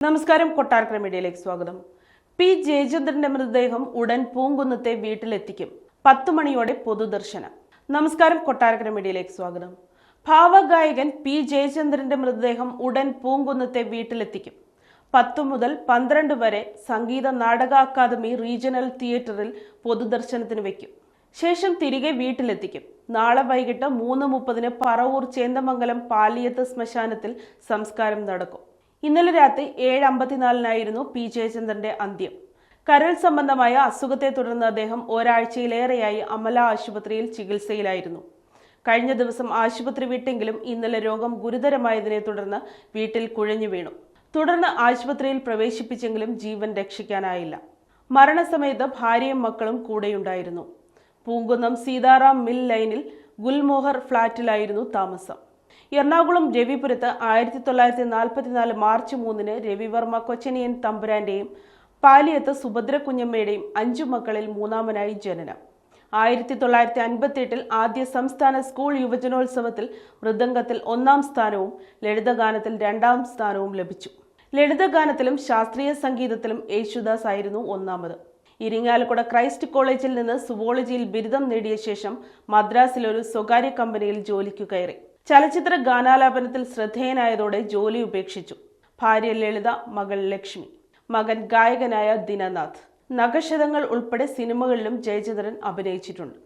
നമസ്കാരം. കൊട്ടാരക്കര മീഡിയയിലേക്ക് സ്വാഗതം. പി ജയചന്ദ്രന്റെ മൃതദേഹം ഉടൻ പൂങ്കുന്നത്തെ വീട്ടിലെത്തിക്കും. 10 മണിയോടെ പൊതുദർശനം. നമസ്കാരം. കൊട്ടാരക്കര മീഡിയയിലേക്ക് സ്വാഗതം. ഭാവഗായകൻ പി ജയചന്ദ്രന്റെ മൃതദേഹം ഉടൻ പൂങ്കുന്നത്തെ വീട്ടിലെത്തിക്കും. 10 മുതൽ 12 വരെ സംഗീത നാടക അക്കാദമി റീജിയണൽ തിയേറ്ററിൽ പൊതുദർശനത്തിന് വയ്ക്കും. ശേഷം തിരികെ വീട്ടിലെത്തിക്കും. നാളെ വൈകിട്ട് 3:30 പറവൂർ ചേന്ദമംഗലം പാലിയത്ത് ശ്മശാനത്തിൽ സംസ്കാരം നടക്കും. ഇന്നലെ രാത്രി 7:54 പി ജയചന്ദ്രന്റെ അന്ത്യം. കരൾ സംബന്ധമായ അസുഖത്തെ തുടർന്ന് അദ്ദേഹം ഒരാഴ്ചയിലേറെയായി അമല ആശുപത്രിയിൽ ചികിത്സയിലായിരുന്നു. കഴിഞ്ഞ ദിവസം ആശുപത്രി വിട്ടെങ്കിലും ഇന്നലെ രോഗം ഗുരുതരമായതിനെ തുടർന്ന് വീട്ടിൽ കുഴഞ്ഞു വീണു. തുടർന്ന് ആശുപത്രിയിൽ പ്രവേശിപ്പിച്ചെങ്കിലും ജീവൻ രക്ഷിക്കാനായില്ല. മരണസമയത്ത് ഭാര്യയും മക്കളും കൂടെയുണ്ടായിരുന്നു. പൂങ്കുന്നം സീതാറാം മിൽ ലൈനിൽ ഗുൽമോഹർ ഫ്ളാറ്റിലായിരുന്നു താമസം. എറണാകുളം രവിപുരത്ത് 1944 മാർച്ച് 3 രവിവർമ്മ കൊച്ചനിയൻ തമ്പുരാന്റെയും പാലിയത്ത് സുഭദ്ര കുഞ്ഞമ്മയുടെയും 5 മക്കളിൽ മൂന്നാമനായി ജനനം. 1958 ആദ്യ സംസ്ഥാന സ്കൂൾ യുവജനോത്സവത്തിൽ മൃദംഗത്തിൽ 1-ാം സ്ഥാനവും ലളിതഗാനത്തിൽ 2-ാം സ്ഥാനവും ലഭിച്ചു. ലളിതഗാനത്തിലും ശാസ്ത്രീയ സംഗീതത്തിലും യേശുദാസ് ആയിരുന്നു ഒന്നാമത്. ഇരിങ്ങാലക്കുട ക്രൈസ്റ്റ് കോളേജിൽ നിന്ന് സുവോളജിയിൽ ബിരുദം നേടിയ ശേഷം മദ്രാസിൽ ഒരു സ്വകാര്യ കമ്പനിയിൽ ജോലിക്കു കയറി. ചലച്ചിത്ര ഗാനാലാപനത്തിൽ ശ്രദ്ധേയനായതോടെ ജോലി ഉപേക്ഷിച്ചു. ഭാര്യ ലളിത, മകൾ ലക്ഷ്മി, മകൻ ഗായകനായ ദിനനാഥ്. നഖശതങ്ങൾ ഉൾപ്പെടെ സിനിമകളിലും ജയചന്ദ്രൻ അഭിനയിച്ചിട്ടുണ്ട്.